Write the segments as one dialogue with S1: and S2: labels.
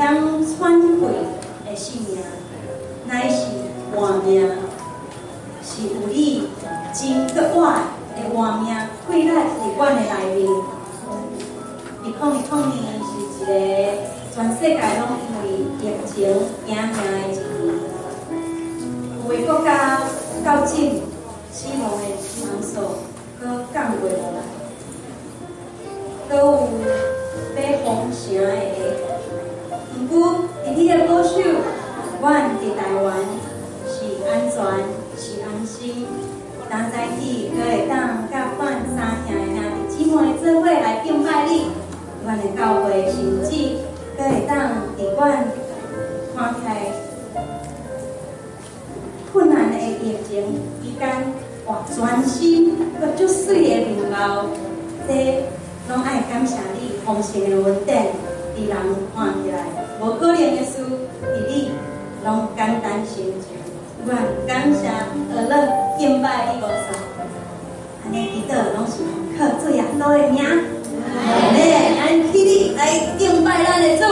S1: 险喘气的性命，乃是活命，是有你真搁活的活命跪在阮的内面。2020年是一个全世界拢因为疫情惊命的一年，有的国家到今死亡的人数搁降袂落来，搁有要封城的下。毋过，伫你的保守，阮伫台湾是安全，是安心。当早起，阁会当甲阮三兄的兄弟姊妹做伙来敬拜你。阮的教会甚至阁会当伫阮看起来困难的疫情期间，哇，全心阁足水的面貌，这拢爱感谢你丰盛的恩典，伫人看起来无可能的事，伫你拢简单成就。阮感谢而乐敬拜你无数，安尼祈祷拢是靠做耶稣的名。阿门！咱起立来敬拜咱的主。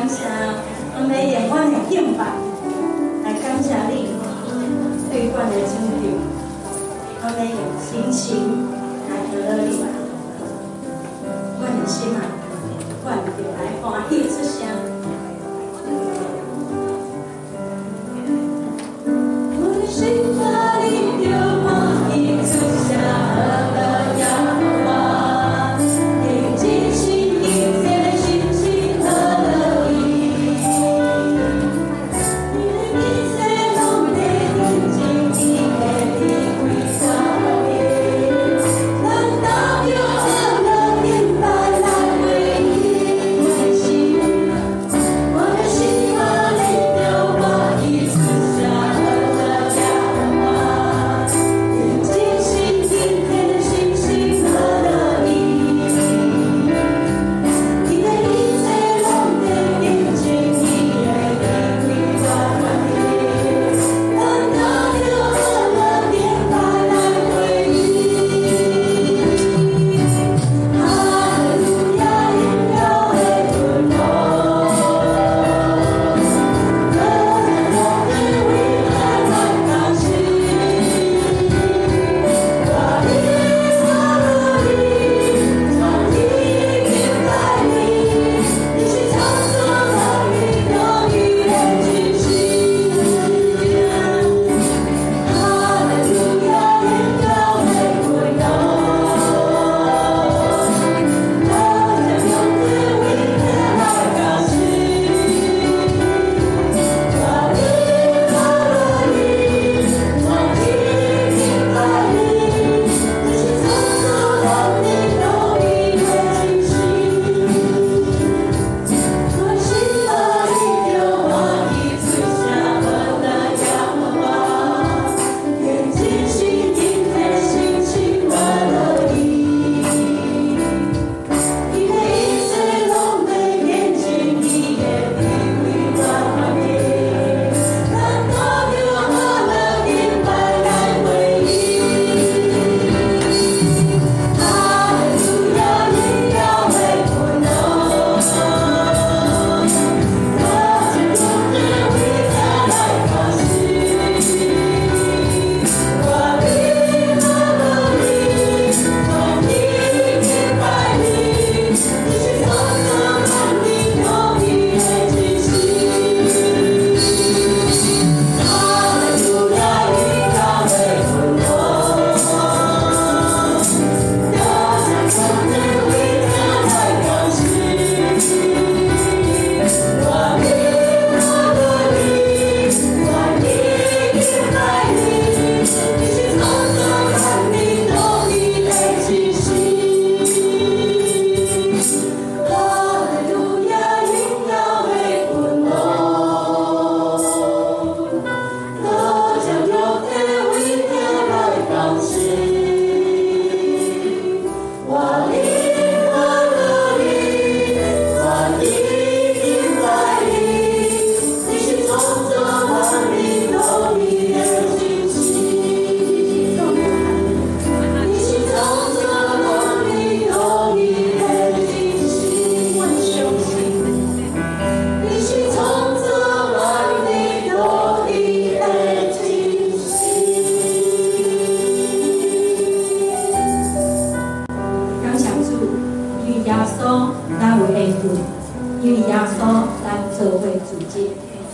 S1: 感谢，我们用阮的敬拜来感谢你对阮的尊重，我们用心情来得到你，阮的心啊，阮就来欢喜出声。我的心啊，你就欢喜出声。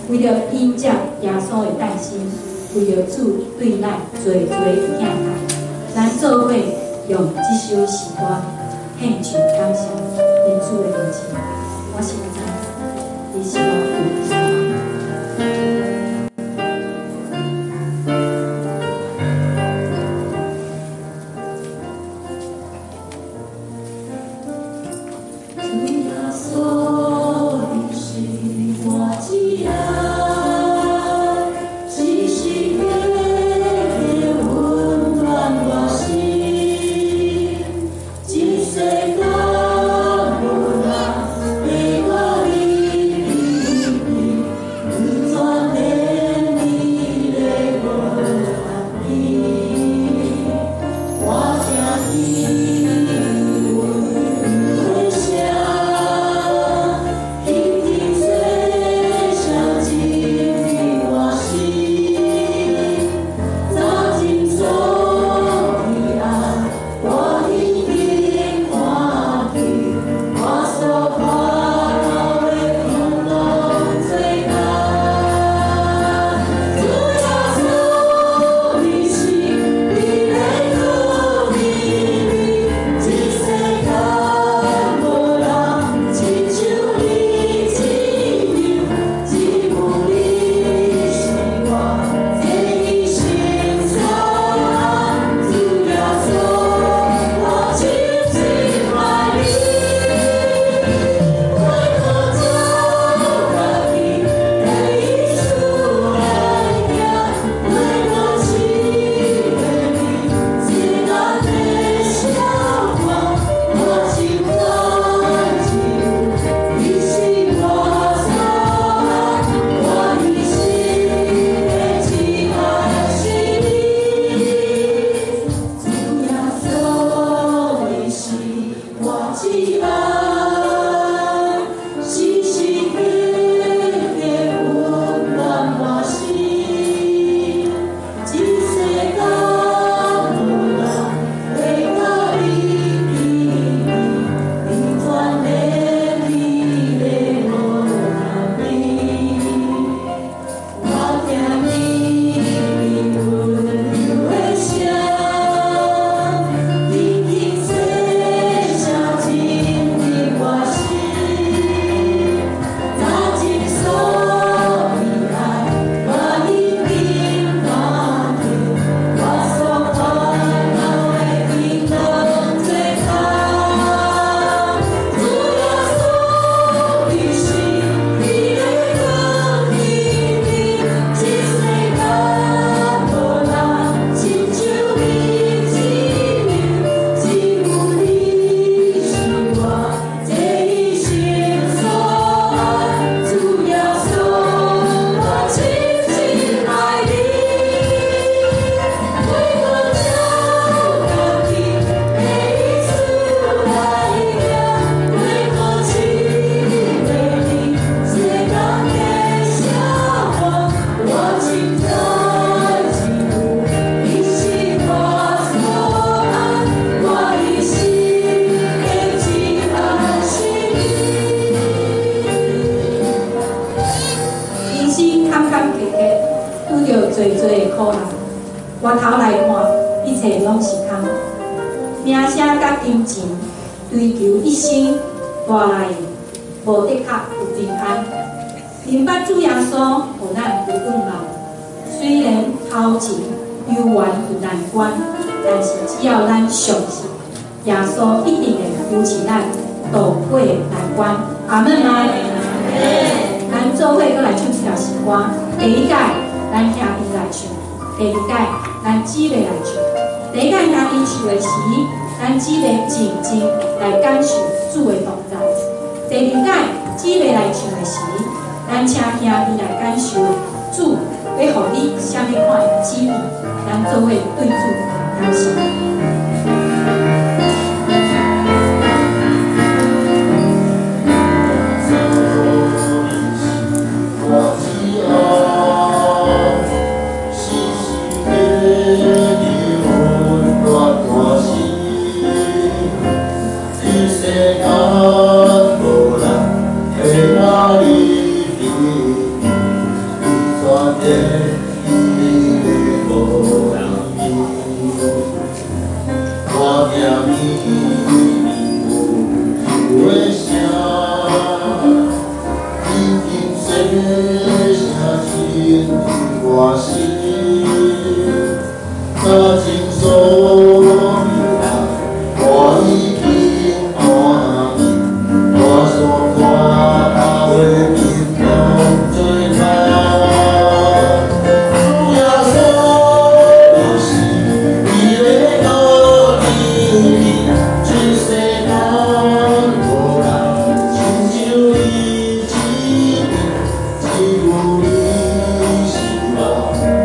S1: 为了因接耶稣的诞生，为了主对咱做做疼爱，咱做伙用这首诗歌献上感谢，因主的名字，我现在你是我父。侪的苦难，回头来看，一切拢是空。名声甲金钱，追求一生带来无的确有平安。明白主耶稣，互咱有更老。虽然头前幽怨有难关，但是只要咱相信，耶稣一定会扶持咱渡过难关。阿门吗？咱做伙搁来唱一条诗歌。第一届，咱兄弟来唱；第二届，咱姊妹来唱。第一届兄弟唱的时，咱姊妹静静来感受主的同在；第二届姊妹来唱的时，咱请兄弟来感受主要予你什么款的旨意，咱做伙对主感谢。
S2: 只有你是我。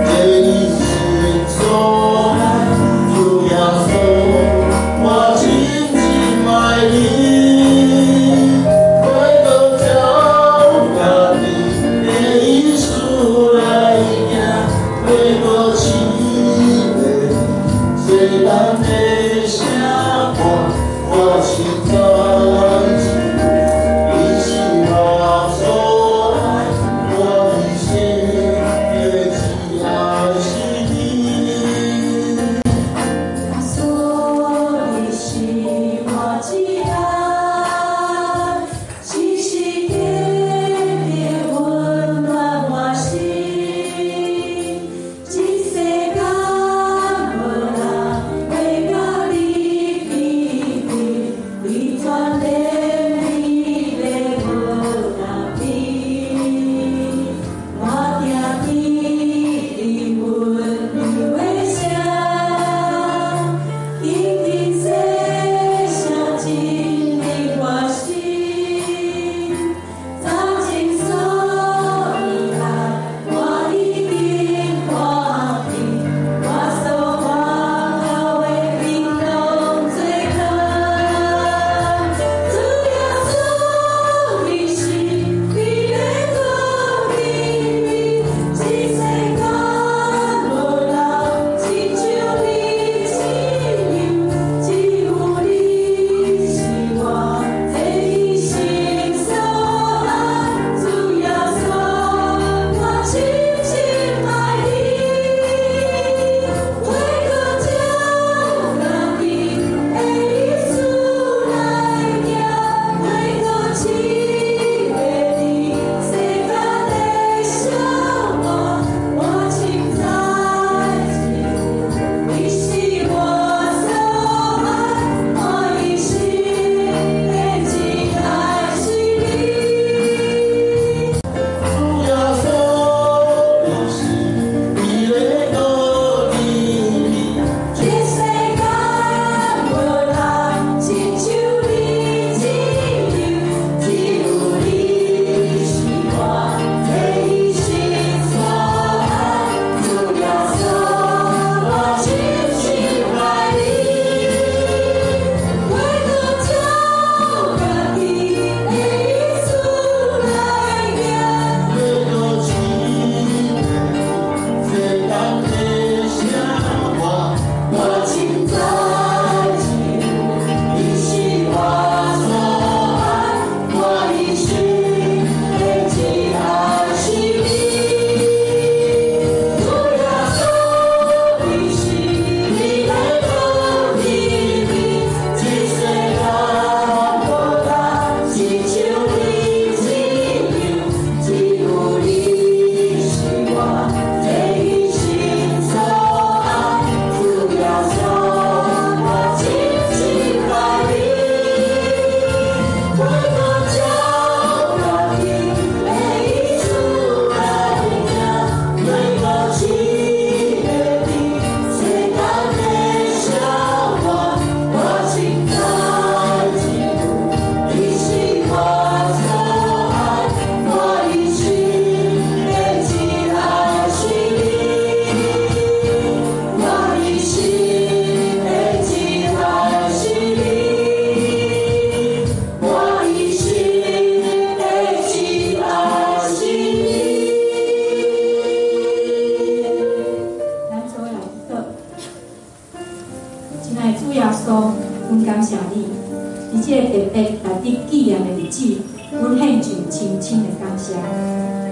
S2: 这个特别来得纪念的日子，阮献上深深的感谢。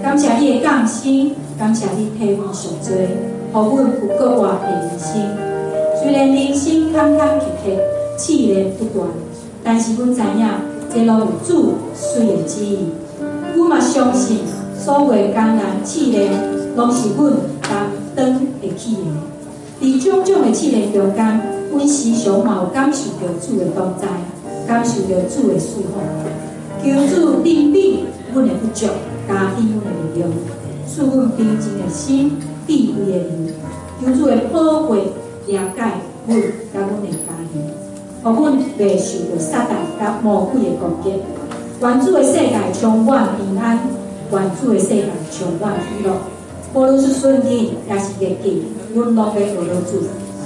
S2: 感谢你的降生，感谢你替阮赎罪，互阮有搁活的人生。虽然人生坎坎坷坷，试炼不断，但是阮知影，这拢有主水的旨意。阮嘛相信，所有艰难试炼，拢是阮担当会起的。伫种种的试炼中间，阮时常嘛有感受到主的同在，感受到主的赐福。求主怜悯阮的不足，加添阮的力量，使阮平静的心、智慧的灵。求主的保护、了解阮甲阮的家庭，互阮袂受到撒旦甲魔鬼的攻击。愿主的世界充满平安，愿主的世界充满喜乐。无论是顺境也是逆境，阮拢要学了主，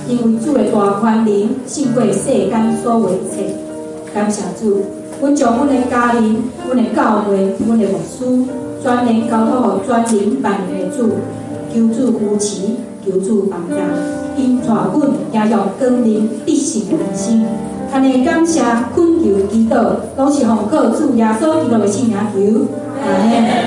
S2: 因为主的大宽仁胜过世间所有一切。感谢主，阮将阮的家庭、阮的教会、阮的牧师，全然交托予全能万能的主，求主扶持，求主帮助，因带阮也用光明必胜的人生。安尼感谢、恳求、祈祷，拢是奉靠主耶稣基督的圣名求，阿门。